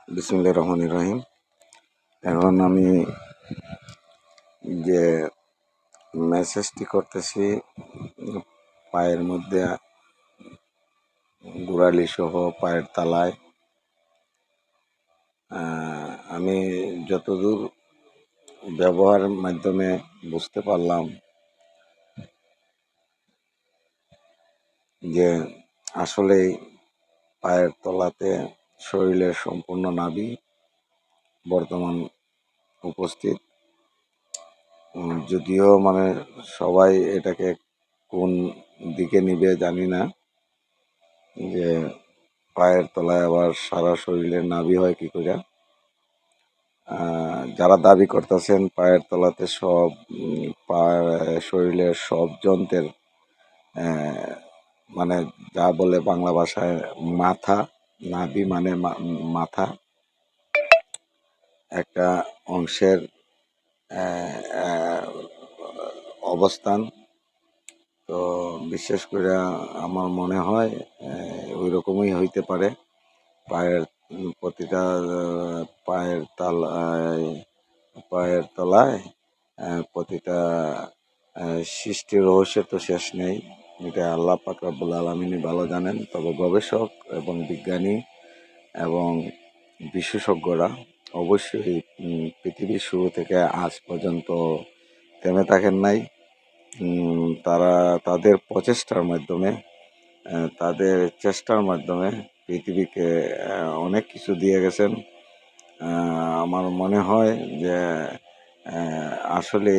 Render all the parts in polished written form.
বিসমিল্লাহির রহমানির রহিম। এখন আমি যে মেসেজটি করতেছি, পায়ের মধ্যে গোড়ালি সহ পায়ের তলায়, আমি যতদূর ব্যবহারের মাধ্যমে বুঝতে পারলাম যে আসলেই পায়ের তলাতে শরীরের সম্পূর্ণ নাভি বর্তমান উপস্থিত। যদিও সবাই এটাকে কোন দিকে নিবে জানি না, যে পায়ের তলায় আবার সারা শরীরের নাভি হয় কি করে। যারা দাবি করতেছেন পায়ের তলাতে সব শরীরের সব যন্ত্রের যা বলে বাংলা ভাষায় মাথা, নাভি মানে মাথা, একটা অংশের অবস্থান। তো বিশেষ করে আমার মনে হয় ওই রকমই হইতে পারে। পায়ের প্রতিটা পায়ের তলায় প্রতিটা সৃষ্টির রহস্যের তো শেষ নেই। এটা আল্লাহ পাক রব্বুল আলামিনই ভালো জানেন। তবে গবেষক এবং বিজ্ঞানী এবং বিশেষজ্ঞরা অবশ্যই পৃথিবীর শুরু থেকে আজ পর্যন্ত থেমে থাকেন নাই। তারা তাদের প্রচেষ্টার মাধ্যমে, তাদের চেষ্টার মাধ্যমে পৃথিবীকে অনেক কিছু দিয়ে গেছেন। আমার মনে হয় যে আসলে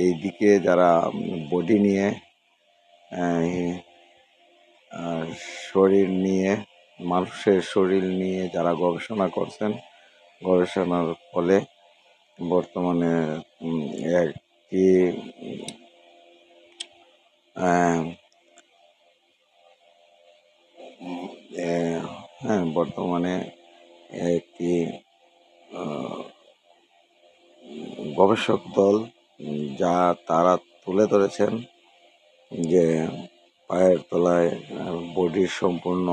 এই দিকে যারা বডি নিয়ে, শরীর নিয়ে, মানুষের শরীর নিয়ে যারা গবেষণা করছেন, গবেষণার ফলে বর্তমানে একটি বর্তমানে একটি গবেষক দল যা তারা তুলে ধরেছেন যে পায়ের তলায় বডির সম্পূর্ণ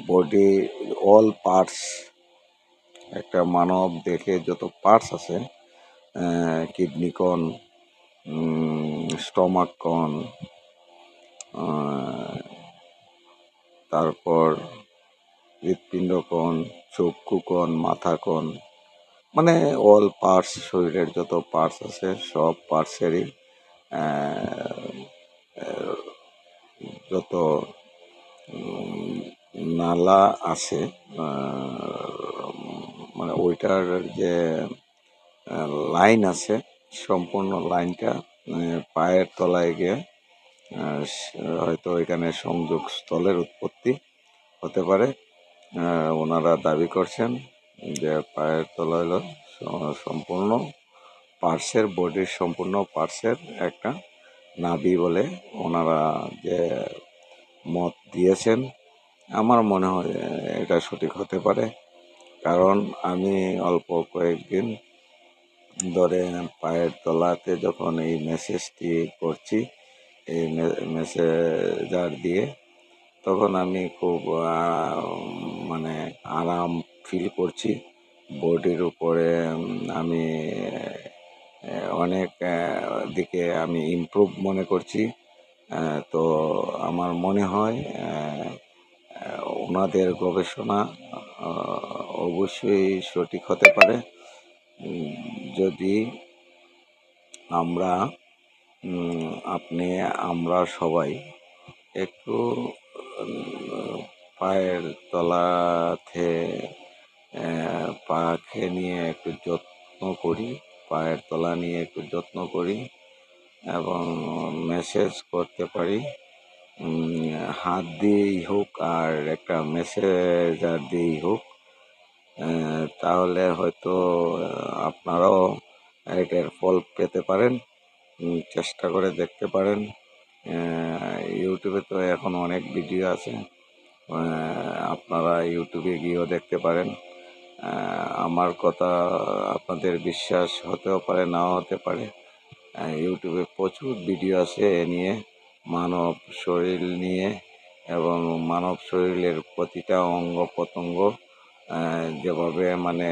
বডি অল পার্টস, একটা মানব দেখে যত পার্টস আছে, কিডনি কন, স্টমাক কন, তারপর হৃৎপিণ্ড কন, চক্ষু কন, মাথা কন, অল পার্টস, শরীরের যত পার্টস আছে সব পার্টসেরই যত নালা আছে, ওইটার যে লাইন আছে, সম্পূর্ণ লাইনটা পায়ের তলায় গিয়ে হয়তো এখানে সংযোগ স্থলের উৎপত্তি হতে পারে। ওনারা দাবি করছেন যে পায়ের তলায় হলো সম্পূর্ণ পার্টসের, বডির সম্পূর্ণ পার্টসের একটা নাভি বলে ওনারা যে মত দিয়েছেন। আমার মনে হয় এটা সঠিক হতে পারে, কারণ আমি অল্প কয়েকদিন ধরে পায়ের তলাতে যখন এই মেসেজটি করছি, এই মেসেজার দিয়ে, তখন আমি খুব আরাম ফিল করছি। বডির উপরে আমি অনেক দিকে আমি ইমপ্রুভ মনে করছি। তো আমার মনে হয় ওনাদের গবেষণা অবশ্যই সঠিক হতে পারে, যদি আমরা সবাই একটু পায়ের তলাতে পাকে নিয়ে একটু যত্ন করি, পায়ের তলা নিয়ে একটু যত্ন করি এবং মেসেজ করতে পারি, হাত দিয়েই হোক আর একটা মেসেজার দিয়েই হোক, তাহলে হয়তো আপনারাও এটার ফল পেতে পারেন। চেষ্টা করে দেখতে পারেন। ইউটিউবে তো এখন অনেক ভিডিও আছে, আপনারা ইউটিউবে গিয়েও দেখতে পারেন। আমার কথা আপনাদের বিশ্বাস হতেও পারে, নাও হতে পারে। ইউটিউবে প্রচুর ভিডিও আছে এ নিয়ে, মানব শরীর নিয়ে এবং মানব শরীরের প্রতিটা অঙ্গ প্রত্যঙ্গ যেভাবে মানে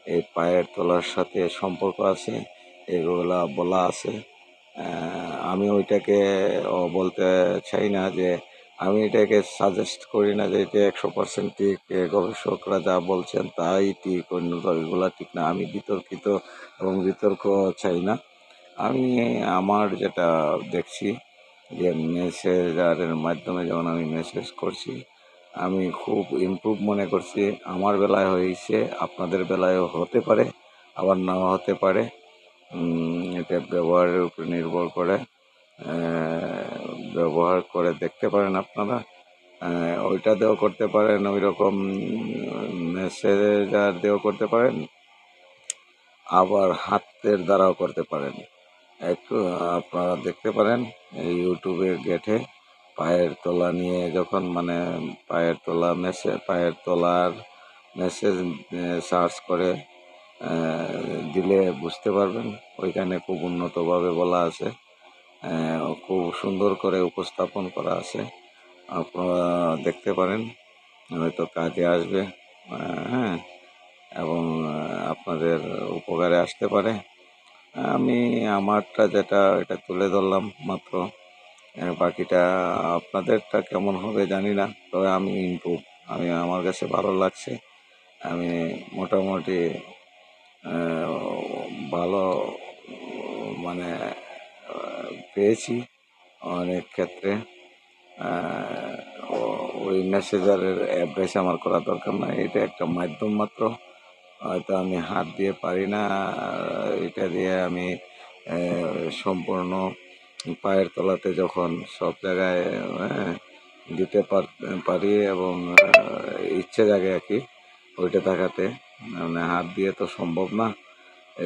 এই পায়ের তলার সাথে সম্পর্ক আছে এগুলা বলা আছে। আমি ওইটাকে বলতে চাই না যে আমি এটাকে সাজেস্ট করি না যে এটা 100% ঠিক, গবেষকরা যা বলছেন তাই ঠিক, অন্য এগুলা ঠিক না। আমি বিতর্কিত এবং বিতর্ক চাই না। আমি আমার যেটা দেখছি যে মেসেঞ্জারের মাধ্যমে যখন আমি মেসেজ করছি আমি খুব ইমপ্রুভ মনে করছি। আমার বেলায় হয়েছে, আপনাদের বেলায়ও হতে পারে, আবার নাও হতে পারে। এটা ব্যবহারের উপর নির্ভর করে। ব্যবহার করে দেখতে পারেন আপনারা। ওইটা দিয়েও করতে পারেন, ওই রকম মেসেঞ্জার দিয়েও করতে পারেন, আবার হাতের দ্বারাও করতে পারেন। একটু আপনারা দেখতে পারেন এই ইউটিউবে গেটে পায়ের তলা নিয়ে যখন মানে পায়ের তলার মেসেজ সার্চ করে দিলে বুঝতে পারবেন। ওইখানে খুব উন্নতভাবে বলা আছে, খুব সুন্দর করে উপস্থাপন করা আছে। আপনারা দেখতে পারেন, হয়তো কাজে আসবে। হ্যাঁ, এবং আপনাদের উপকারে আসতে পারে। আমি আমারটা যেটা এটা তুলে ধরলাম মাত্র। বাকিটা আপনাদেরটা কেমন হবে জানি না, তবে আমি ইমপ্রুভ, আমার কাছে ভালো লাগছে। আমি মোটামুটি ভালো মানে পেয়েছি অনেক ক্ষেত্রে। ওই মেসেঞ্জারের অ্যাপ্রেস আমার করা দরকার না, এটা একটা মাধ্যম মাত্র। হয়তো আমি হাত দিয়ে পারি না, এটা দিয়ে আমি সম্পূর্ণ পায়ের তলাতে যখন সব জায়গায় দিতে পারি এবং ইচ্ছে জাগে আর কি ওইটা দেখাতে, মানে হাত দিয়ে তো সম্ভব না।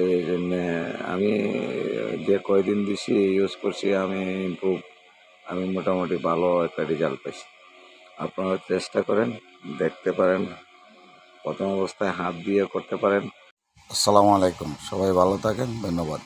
এই জন্যে আমি যে কয়দিন দিছি ইউজ করছি আমি ইমপ্রুভ, আমি মোটামুটি ভালো একটা রেজাল্ট পাইছি। আপনারা চেষ্টা করেন, দেখতে পারেন, প্রথম অবস্থায় হাত দিয়ে করতে পারেন। আসসালামু আলাইকুম, সবাই ভালো থাকেন, ধন্যবাদ।